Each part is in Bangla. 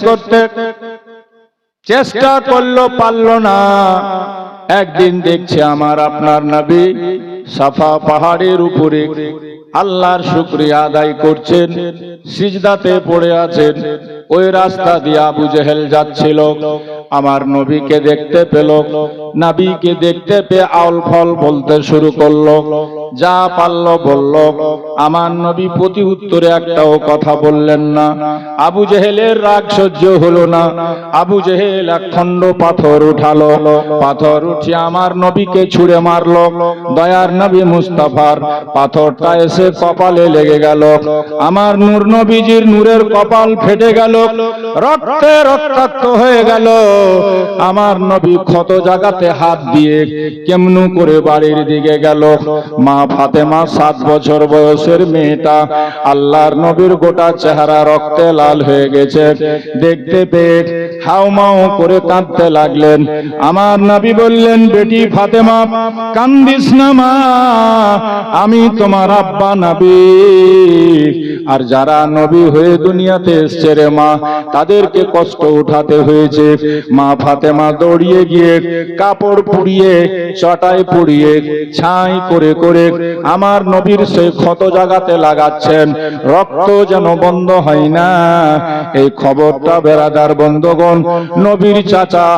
করতে চেষ্টা করলো, পারল না। একদিন দেখছে আমার আপনার নবী সাফা পাহাড়ের উপরে আল্লাহর শুকরিয়া আদায় করছেন, সিজদাতে পড়ে আছেন। ওই রাস্তা দিয়ে আবু জেহেল যাচ্ছিল, আমার নবীকে দেখতে পেল। নবীকে দেখতে পেয়ে আউল ফল বলতে শুরু করলো, যা পারল বলল। আমার নবী প্রতি উত্তরে একটাও কথা বললেন না। আবু জেহেলের রাগ সহ্য হলো না। আবু জেহেল এক খণ্ড পাথর উঠালো, পাথর উঠিয়ে আমার নবীকে ছুঁড়ে মারলো। দয়ার নবী মুস্তাফার পাথরটা এসে কপালে লেগে গেল। আমার নূর নবীজির নূরের কপাল ফেটে গেল, রক্তে রক্তাক্ত হয়ে গেল। আমার নবী ক্ষত জায়গাতে হাত দিয়ে কেমনু করে বাড়ির দিকে গেল। মা ফাতেমা 7 বছর বয়সের মেয়েটা, আল্লাহর নবীর গোটা চেহারা রক্তে লাল হয়ে গেছে। দেখতে পেয়ে হাউমাউ করে কাঁদতে লাগলেন। আমার নবী বললেন, বেটি ফাতেমা কান্দিস না মা, আমি তোমার আব্বা নবী। আর যারা নবী হয়ে দুনিয়াতে এসছে রে মা, তাদেরকে কষ্ট উঠাতে হয়েছে। মা ফাতেমা দৌড়িয়ে গিয়ে কাপড় পুড়িয়ে চটাই পুড়িয়ে ছাই করে করে আমার নবীর সেই ক্ষত জায়গাতে লাগাচ্ছেন, রক্ত যেন বন্ধ হয় না। এই খবরটা বেরাদার বন্ধুগণ, নবীর চাচা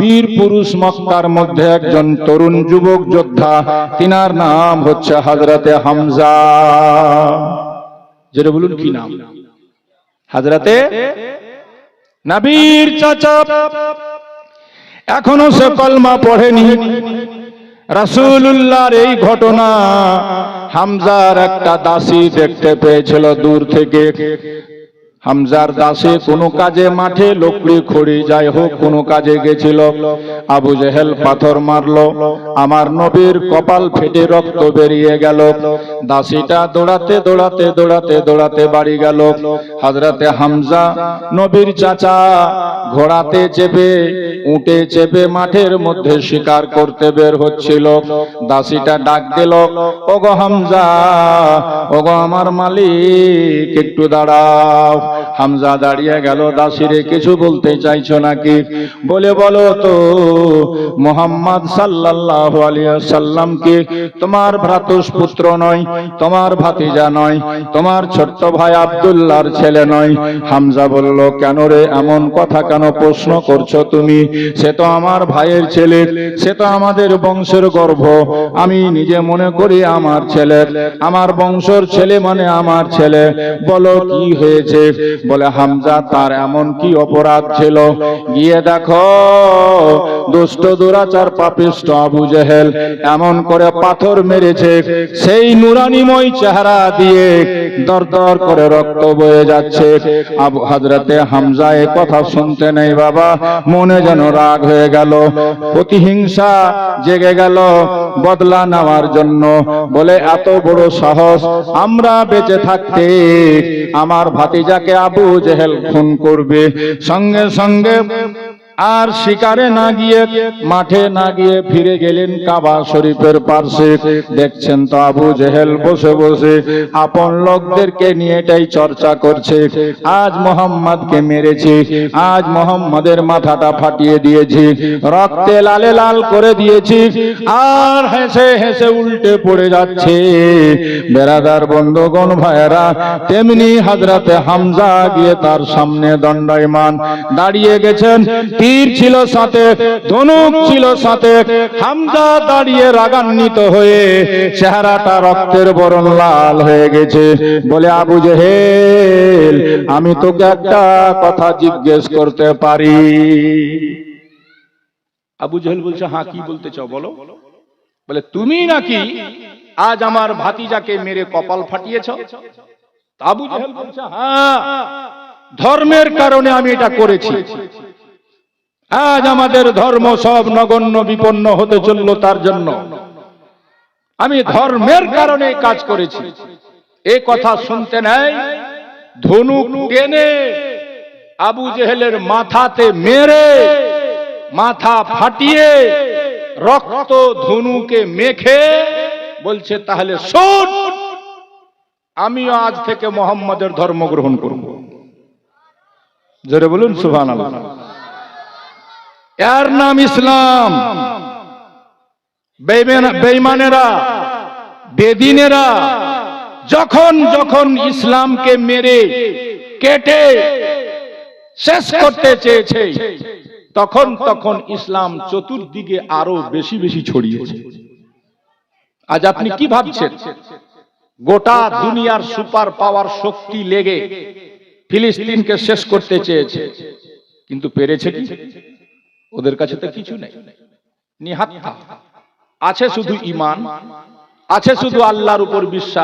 বীর পুরুষ মক্কার মধ্যে একজন তরুণ যুবক যোদ্ধা, তিনার নাম হচ্ছে হযরতে হামজা। যেটা বলুন কি নাম? হযরতে নবীর চাচা। এখনো সে কলমা পড়েনি। রাসূলুল্লাহর এই ঘটনা হামজার একটা দাসী দেখতে পেয়েছিল দূর থেকে। হামজার দাসে কোনো কাজে মাঠে লকড়ি খড়ি যাই হোক কোনো কাজে গেছিল। আবু জেহেল পাথর মারলো, আমার নবীর কপাল ফেটে রক্ত বেরিয়ে গেল। দাসীটা দৌড়াতে দৌড়াতে দৌড়াতে দৌড়াতে বাড়ি গেল। হযরতে হামজা নবীর চাচা ঘোড়াতে চেপে উটে চেপে মাঠের মধ্যে শিকার করতে বের হচ্ছিল। দাসীটা ডাক দিল, ওগো হামজা, ওগো আমার মালিক, একটু দাঁড়াও। হামজা দাঁড়িয়ে গেল। দাসীরে কিছু বলতে চাইছো নাকি? বলে বলো তো, মুহাম্মদ সাল্লাল্লাহু আলাইহি ওয়াসাল্লাম কি তোমার ভ্রাতুষ্পুত্র নয়, তোমার ভাতিজা নয়, তোমার ছোট্ট ভাই আব্দুল্লাহর ছেলে নয়? হামজা বলল, কেন রে, এমন কথা কেন প্রশ্ন করছো তুমি? সে তো আমার ভাইয়ের ছেলে, সে তো আমাদের বংশের গর্ভ। আমি নিজে মনে করি আমার ছেলে, আমার বংশের ছেলে মানে আমার ছেলে। বলো কি হয়েছে? বলে, হামজা, তার এমন কি অপরাধ ছিল? গিয়ে দেখো, দুষ্ট দুরাচার পাপিষ্ঠ আবু জেহেল এমন করে পাথর মেরেছে, সেই নুরানিময় চেহারা দিয়ে দরদর করে রক্ত বয়ে যাচ্ছে। আবু হযরতে হামজা এই কথা শুনতে নেই বাবা, মনে যেন রাগ হয়ে গেল, প্রতিহিংসা জেগে গেল বদলা নেওয়ার জন্য। বলে, এত বড় সাহস, আমরা বেঁচে থাকতে আমার ভাতিজাকে আবু জেহেল খুন করবে? সঙ্গে সঙ্গে আর শিকারে না গিয়ে, মাঠে না গিয়ে ফিরে গেলেন কাবা শরীফের পাশে। দেখছেন তো আবু জেহেল বসে বসে আপন লোকদেরকে নিয়ে এটাই চর্চা করছে, আজ মোহাম্মদকে মেরেছি, আজ মোহাম্মদের মাথাটা ফাটিয়ে দিয়েছি, রক্তে লালে লাল করে দিয়েছি, আর হেসে হেসে উল্টে পড়ে যাচ্ছে। বেরাদার বন্ধুগণ ভাইয়েরা, তেমনি হযরতে হামজা গিয়ে তার সামনে দণ্ডায়মান দাঁড়িয়ে গেছেন। তীর ছিল সাথে, ধনুক ছিল সাথে। হামজা দাঁড়িয়ে রাগান্বিত হয়ে চেহারাটা রক্তের বরণ লাল হয়ে গেছে। বলে, আবু জেহেল, আমি তোকে একটা কথা জিজ্ঞেস করতে পারি? আবু জেহেল বলছে, হ্যাঁ, কি বলতে চাও বলো। বলে, তুমি নাকি আজ আমার ভাতিজাকে মেরে কপাল ফাটিয়েছ? আবু জেহেল বলছে, হ্যাঁ, ধর্মের কারণে আমি এটা করেছি। আজ আমাদের ধর্ম সব নগণ্য বিপন্ন হতে চলল, তার জন্য আমি ধর্মের কারণে কাজ করেছি। এ কথা শুনতে নেই, ধনুক টেনে আবু জেহেলের মাথাতে মেরে মাথা ফাটিয়ে রক্ত ধনুকে মেখে বলছে, তাহলে শোন, আমিও আজ থেকে মুহাম্মাদের ধর্ম গ্রহণ করব। জোরে বলুন সুবহানাল্লাহ। এর নাম ইসলাম। বেঈমানেরা, বেদিনেরা যখন যখন ইসলামকে মেরে কেটে শেষ করতে চেয়েছে, তখন তখন ইসলাম চতুর্দিকে আরো বেশি বেশি ছড়িয়েছে। আজ আপনি কি ভাবছেন? গোটা দুনিয়ার সুপার পাওয়ার শক্তি লেগে ফিলিস্তিনকে শেষ করতে চেয়েছে, কিন্তু পেরেছে কি? ওদের কাছে তো কিছু নেই, নিহাত্তা। আছে শুধু ঈমান, আছে শুধু আল্লাহর উপর বিশ্বাস।